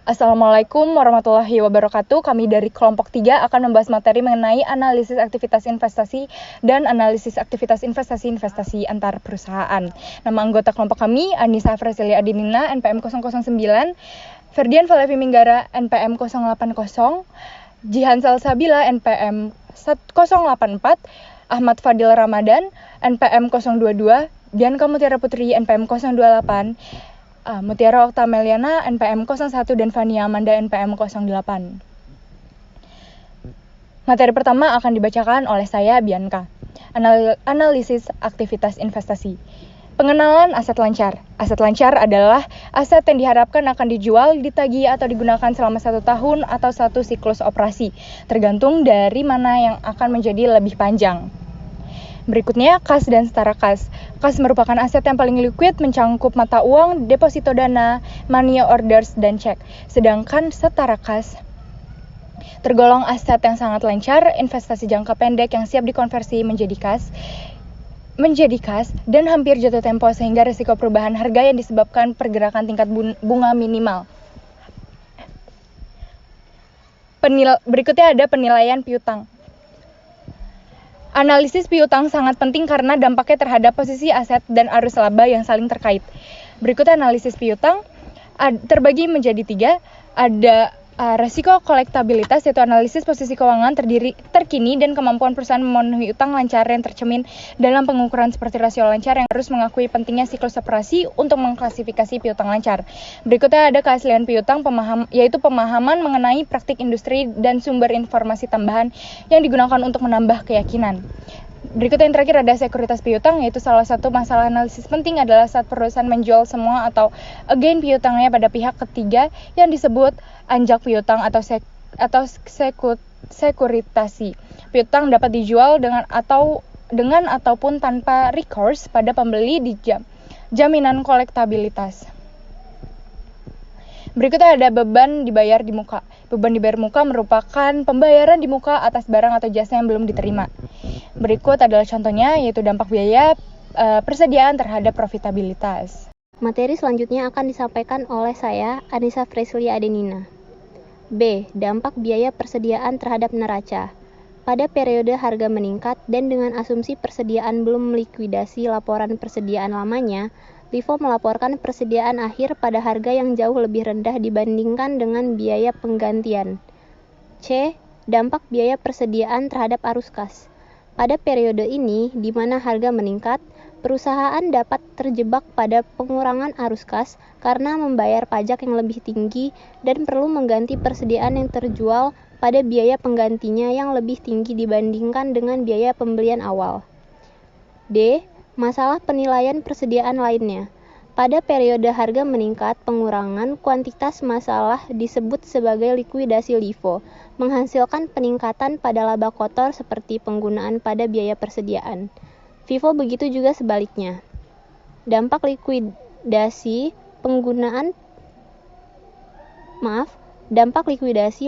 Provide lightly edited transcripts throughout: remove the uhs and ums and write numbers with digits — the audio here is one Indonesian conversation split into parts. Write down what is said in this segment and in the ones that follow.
Assalamualaikum warahmatullahi wabarakatuh. Kami dari kelompok 3 akan membahas materi mengenai analisis aktivitas investasi dan analisis aktivitas investasi antar perusahaan. Nama anggota kelompok kami, Anissa Fresilia Adinina, NPM 009, Ferdian Valevi Minggara, NPM 080, Jihan Salsabila, NPM 084, Ahmad Fadil Ramadan, NPM 022, Bianca Mutiara Putri, NPM 028, Mutiara Oktameliana, NPM 01, dan Fania Amanda, NPM 08. Materi pertama akan dibacakan oleh saya, Bianca. Analisis aktivitas investasi. Pengenalan aset lancar. Aset lancar adalah aset yang diharapkan akan dijual, ditagih, atau digunakan selama 1 tahun atau 1 siklus operasi, tergantung dari mana yang akan menjadi lebih panjang. Berikutnya, kas dan setara kas. Kas merupakan aset yang paling liquid, mencangkup mata uang, deposito dana, money orders, dan cek. Sedangkan setara kas tergolong aset yang sangat lancar, investasi jangka pendek yang siap dikonversi menjadi kas dan hampir jatuh tempo sehingga risiko perubahan harga yang disebabkan pergerakan tingkat bunga minimal. Berikutnya ada penilaian piutang. Analisis piutang sangat penting karena dampaknya terhadap posisi aset dan arus laba yang saling terkait. Berikut analisis piutang terbagi menjadi 3. Ada resiko kolektabilitas, yaitu analisis posisi keuangan terkini dan kemampuan perusahaan memenuhi utang lancar yang tercermin dalam pengukuran seperti rasio lancar yang harus mengakui pentingnya siklus operasi untuk mengklasifikasi piutang lancar. Berikutnya ada keaslian piutang, yaitu pemahaman mengenai praktik industri dan sumber informasi tambahan yang digunakan untuk menambah keyakinan. Berikutnya yang terakhir ada sekuritas piutang, yaitu salah satu masalah analisis penting adalah saat perusahaan menjual semua atau again piutangnya pada pihak ketiga yang disebut anjak piutang atau sekuritasi. Piutang dapat dijual dengan ataupun tanpa recourse pada pembeli di jaminan kolektabilitas. Berikutnya ada beban dibayar di muka. Beban dibayar muka merupakan pembayaran di muka atas barang atau jasa yang belum diterima. Berikut adalah contohnya, yaitu dampak biaya persediaan terhadap profitabilitas. Materi selanjutnya akan disampaikan oleh saya, Anissa Fresilia Adenina. B. Dampak biaya persediaan terhadap neraca. Pada periode harga meningkat dan dengan asumsi persediaan belum melikuidasi laporan persediaan lamanya, LIFO melaporkan persediaan akhir pada harga yang jauh lebih rendah dibandingkan dengan biaya penggantian. C. Dampak biaya persediaan terhadap arus kas. Pada periode ini, di mana harga meningkat, perusahaan dapat terjebak pada pengurangan arus kas karena membayar pajak yang lebih tinggi dan perlu mengganti persediaan yang terjual pada biaya penggantinya yang lebih tinggi dibandingkan dengan biaya pembelian awal. D. Masalah penilaian persediaan lainnya. Pada periode harga meningkat, pengurangan kuantitas masalah disebut sebagai likuidasi LIFO, menghasilkan peningkatan pada laba kotor seperti penggunaan pada biaya persediaan. FIFO begitu juga sebaliknya. Dampak likuidasi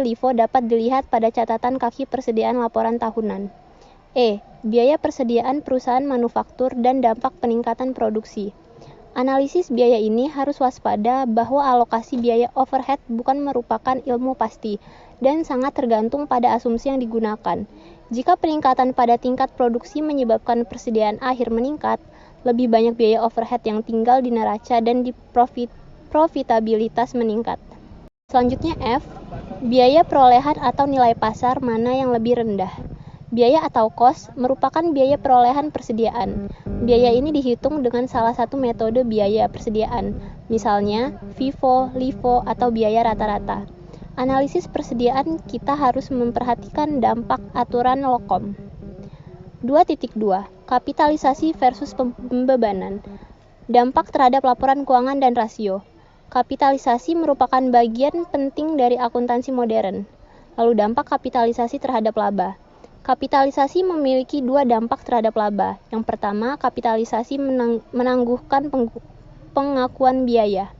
LIFO dapat dilihat pada catatan kaki persediaan laporan tahunan. E. Biaya persediaan perusahaan manufaktur dan dampak peningkatan produksi. Analisis biaya ini harus waspada bahwa alokasi biaya overhead bukan merupakan ilmu pasti dan sangat tergantung pada asumsi yang digunakan. Jika peningkatan pada tingkat produksi menyebabkan persediaan akhir meningkat, lebih banyak biaya overhead yang tinggal di neraca dan di profitabilitas meningkat. Selanjutnya F. Biaya perolehan atau nilai pasar mana yang lebih rendah. Biaya atau cost merupakan biaya perolehan persediaan. Biaya ini dihitung dengan salah satu metode biaya persediaan, misalnya FIFO, LIFO, atau biaya rata-rata. Analisis persediaan kita harus memperhatikan dampak aturan LOCOM. 2.2. Kapitalisasi versus pembebanan. Dampak terhadap laporan keuangan dan rasio. Kapitalisasi merupakan bagian penting dari akuntansi modern. Lalu dampak kapitalisasi terhadap laba. Kapitalisasi memiliki 2 dampak terhadap laba. Yang pertama, kapitalisasi menangguhkan pengakuan biaya.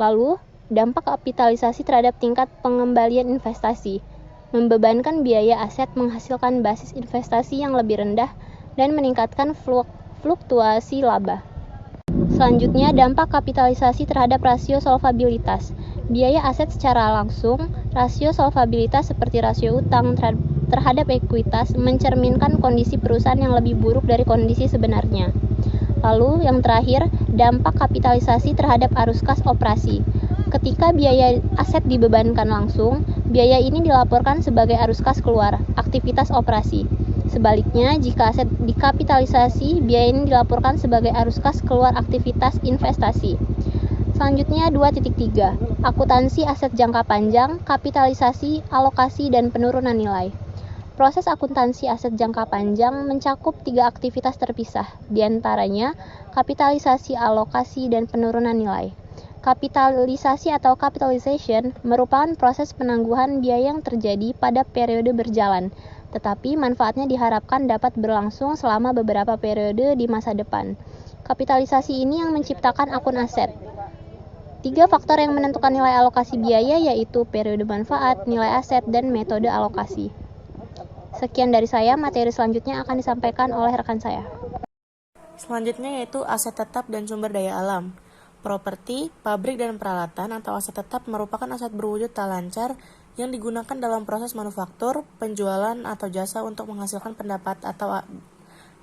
Lalu, dampak kapitalisasi terhadap tingkat pengembalian investasi. Membebankan biaya aset menghasilkan basis investasi yang lebih rendah dan meningkatkan fluktuasi laba. Selanjutnya, dampak kapitalisasi terhadap rasio solvabilitas. Biaya aset secara langsung, rasio solvabilitas seperti rasio utang terhadap ekuitas mencerminkan kondisi perusahaan yang lebih buruk dari kondisi sebenarnya. Lalu yang terakhir, dampak kapitalisasi terhadap arus kas operasi. Ketika biaya aset dibebankan langsung, biaya ini dilaporkan sebagai arus kas keluar, aktivitas operasi. Sebaliknya, jika aset dikapitalisasi, biaya ini dilaporkan sebagai arus kas keluar aktivitas investasi. Selanjutnya 2.3, akuntansi aset jangka panjang, kapitalisasi, alokasi, dan penurunan nilai. Proses akuntansi aset jangka panjang mencakup 3 aktivitas terpisah, diantaranya kapitalisasi, alokasi, dan penurunan nilai. Kapitalisasi atau capitalization merupakan proses penangguhan biaya yang terjadi pada periode berjalan, tetapi manfaatnya diharapkan dapat berlangsung selama beberapa periode di masa depan. Kapitalisasi ini yang menciptakan akun aset. 3 faktor yang menentukan nilai alokasi biaya yaitu periode manfaat, nilai aset, dan metode alokasi. Sekian dari saya, materi selanjutnya akan disampaikan oleh rekan saya. Selanjutnya yaitu aset tetap dan sumber daya alam. Properti, pabrik, dan peralatan atau aset tetap merupakan aset berwujud tak lancar yang digunakan dalam proses manufaktur, penjualan, atau jasa untuk menghasilkan pendapat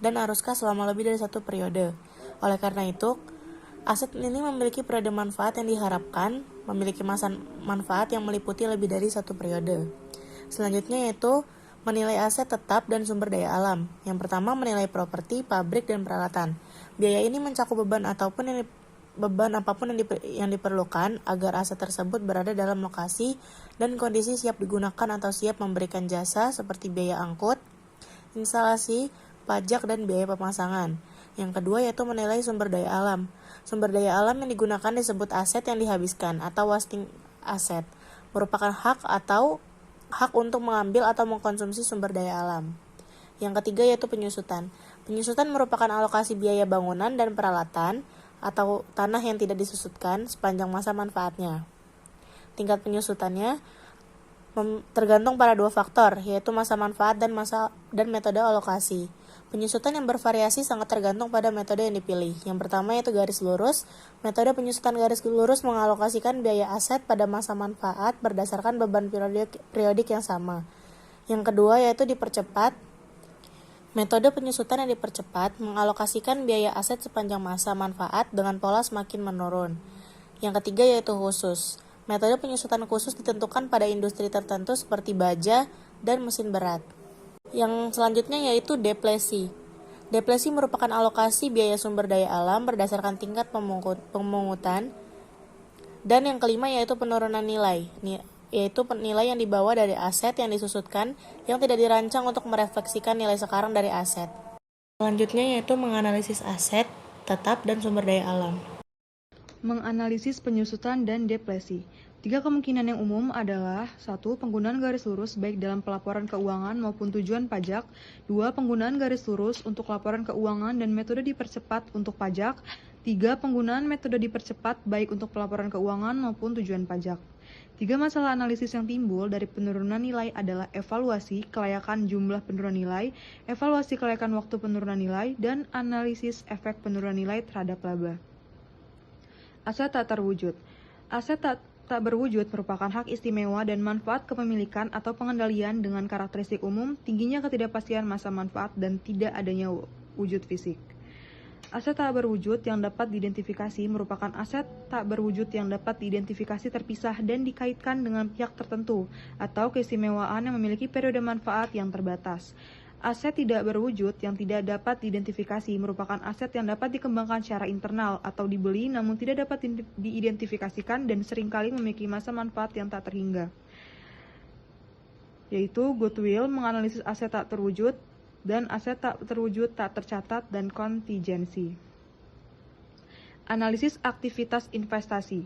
dan arus kas selama lebih dari 1 periode. Oleh karena itu, aset ini memiliki periode manfaat yang diharapkan memiliki masa manfaat yang meliputi lebih dari 1 periode. Selanjutnya yaitu menilai aset tetap dan sumber daya alam. Yang pertama menilai properti, pabrik, dan peralatan. Biaya ini mencakup beban apapun yang diperlukan agar aset tersebut berada dalam lokasi dan kondisi siap digunakan atau siap memberikan jasa seperti biaya angkut, instalasi, pajak, dan biaya pemasangan. Yang kedua yaitu menilai sumber daya alam. Sumber daya alam yang digunakan disebut aset yang dihabiskan atau wasting asset, merupakan hak untuk mengambil atau mengkonsumsi sumber daya alam. Yang ketiga yaitu penyusutan. Penyusutan merupakan alokasi biaya bangunan dan peralatan atau tanah yang tidak disusutkan sepanjang masa manfaatnya. Tingkat penyusutannya tergantung pada 2 faktor, yaitu masa manfaat dan metode alokasi. Penyusutan yang bervariasi sangat tergantung pada metode yang dipilih. Yang pertama yaitu garis lurus. Metode penyusutan garis lurus mengalokasikan biaya aset pada masa manfaat berdasarkan beban periodik yang sama. Yang kedua yaitu dipercepat. Metode penyusutan yang dipercepat mengalokasikan biaya aset sepanjang masa manfaat dengan pola semakin menurun. Yang ketiga yaitu khusus. Metode penyusutan khusus ditentukan pada industri tertentu seperti baja dan mesin berat. Yang selanjutnya yaitu depresi. Depresi merupakan alokasi biaya sumber daya alam berdasarkan tingkat pemungutan. Dan yang kelima yaitu penurunan nilai, yaitu nilai yang dibawa dari aset yang disusutkan yang tidak dirancang untuk merefleksikan nilai sekarang dari aset. Selanjutnya yaitu menganalisis aset, tetap, dan sumber daya alam. Menganalisis penyusutan dan depresi. 3 kemungkinan yang umum adalah 1. Penggunaan garis lurus baik dalam pelaporan keuangan maupun tujuan pajak. 2. Penggunaan garis lurus untuk laporan keuangan dan metode dipercepat untuk pajak. 3. Penggunaan metode dipercepat baik untuk pelaporan keuangan maupun tujuan pajak. 3 masalah analisis yang timbul dari penurunan nilai adalah evaluasi kelayakan jumlah penurunan nilai, evaluasi kelayakan waktu penurunan nilai, dan analisis efek penurunan nilai terhadap laba. Aset tak terwujud. Aset tak berwujud merupakan hak istimewa dan manfaat kepemilikan atau pengendalian dengan karakteristik umum, tingginya ketidakpastian masa manfaat, dan tidak adanya wujud fisik. Aset tak berwujud yang dapat diidentifikasi merupakan aset tak berwujud yang dapat diidentifikasi terpisah dan dikaitkan dengan pihak tertentu atau keistimewaan yang memiliki periode manfaat yang terbatas. Aset tidak berwujud yang tidak dapat diidentifikasi merupakan aset yang dapat dikembangkan secara internal atau dibeli namun tidak dapat diidentifikasikan dan seringkali memiliki masa manfaat yang tak terhingga. Yaitu goodwill, menganalisis aset tak terwujud, dan aset tak terwujud tak tercatat, dan kontingensi. Analisis aktivitas investasi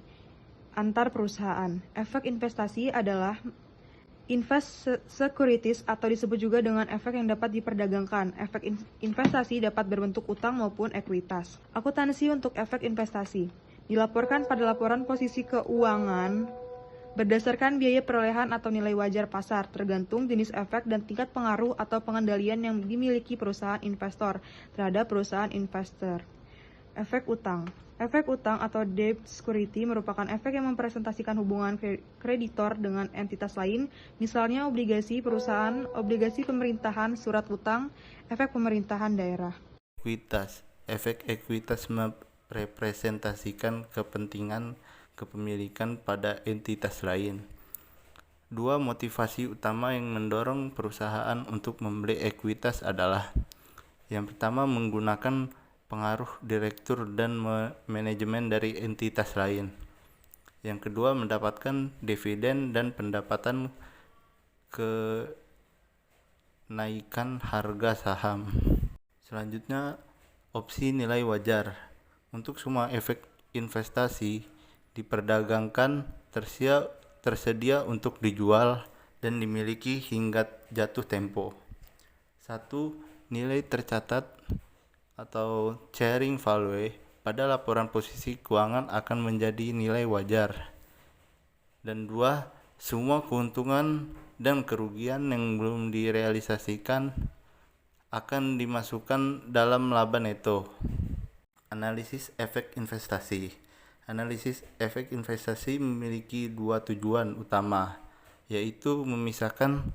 antar perusahaan. Efek investasi adalah securities atau disebut juga dengan efek yang dapat diperdagangkan. Efek investasi dapat berbentuk utang maupun ekuitas. Akuntansi untuk efek investasi dilaporkan pada laporan posisi keuangan berdasarkan biaya perolehan atau nilai wajar pasar, tergantung jenis efek dan tingkat pengaruh atau pengendalian yang dimiliki perusahaan investor terhadap perusahaan investor. Efek utang. Efek utang atau debt security merupakan efek yang mempresentasikan hubungan kreditor dengan entitas lain, misalnya obligasi perusahaan, obligasi pemerintahan, surat utang, efek pemerintahan daerah. Ekuitas. Efek ekuitas merepresentasikan kepentingan kepemilikan pada entitas lain. Dua motivasi utama yang mendorong perusahaan untuk membeli ekuitas adalah: yang pertama, menggunakan pengaruh direktur dan manajemen dari entitas lain. Yang kedua, mendapatkan dividen dan pendapatan kenaikan harga saham. Selanjutnya, opsi nilai wajar. Untuk semua efek investasi diperdagangkan tersedia untuk dijual dan dimiliki hingga jatuh tempo. 1. Nilai tercatat atau carrying value pada laporan posisi keuangan akan menjadi nilai wajar. Dan 2. Semua keuntungan dan kerugian yang belum direalisasikan akan dimasukkan dalam laba neto. Analisis efek investasi. Analisis efek investasi memiliki dua tujuan utama, yaitu memisahkan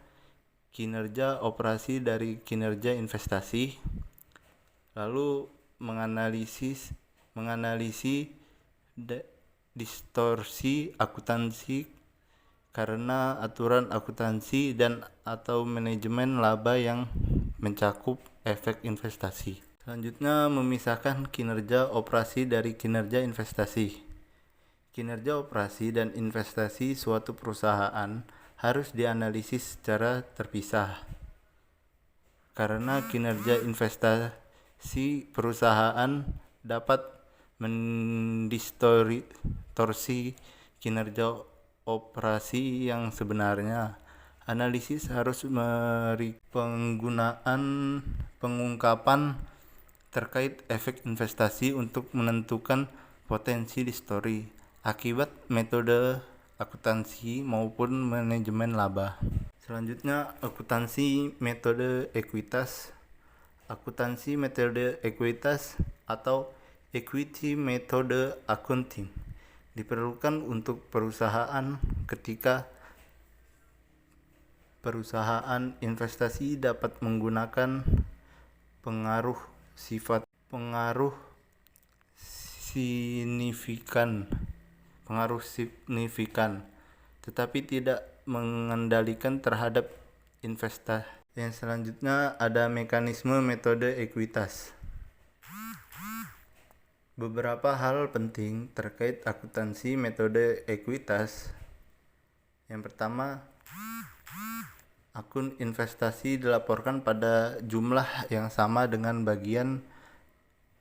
kinerja operasi dari kinerja investasi, lalu menganalisis distorsi akuntansi karena aturan akuntansi dan atau manajemen laba yang mencakup efek investasi. Selanjutnya, memisahkan kinerja operasi dari kinerja investasi. Kinerja operasi dan investasi suatu perusahaan harus dianalisis secara terpisah, karena kinerja investasi perusahaan dapat mendistorsi kinerja operasi yang sebenarnya. Analisis harus pengungkapan terkait efek investasi untuk menentukan potensi distorsi akibat metode akuntansi maupun manajemen laba. Selanjutnya, akuntansi metode ekuitas. Akuntansi metode ekuitas atau equity method accounting diperlukan untuk perusahaan ketika perusahaan investasi dapat menggunakan pengaruh signifikan, tetapi tidak mengendalikan terhadap investasi. Yang selanjutnya ada mekanisme metode ekuitas. Beberapa hal penting terkait akuntansi metode ekuitas. Yang pertama, akun investasi dilaporkan pada jumlah yang sama dengan bagian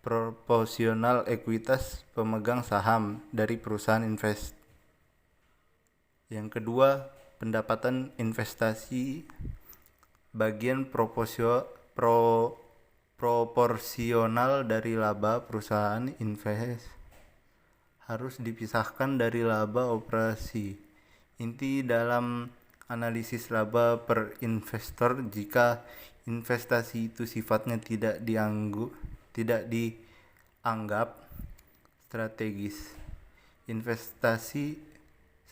proporsional ekuitas pemegang saham dari perusahaan invest. Yang kedua, pendapatan investasi bagian proporsional dari laba perusahaan invest harus dipisahkan dari laba operasi. Inti dalam analisis laba per investor, jika investasi itu sifatnya tidak dianggap strategis.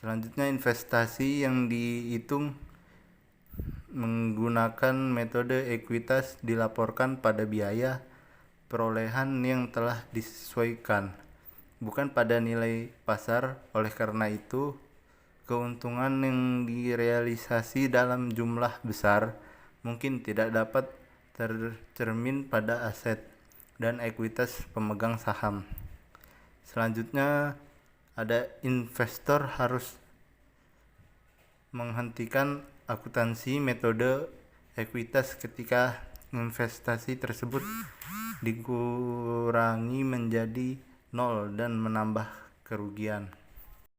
Selanjutnya, investasi yang dihitung menggunakan metode ekuitas dilaporkan pada biaya perolehan yang telah disesuaikan, bukan pada nilai pasar. Oleh karena itu, keuntungan yang direalisasi dalam jumlah besar mungkin tidak dapat tercermin pada aset dan ekuitas pemegang saham. Selanjutnya, ada investor harus menghentikan akuntansi metode ekuitas ketika investasi tersebut dikurangi menjadi nol dan menambah kerugian.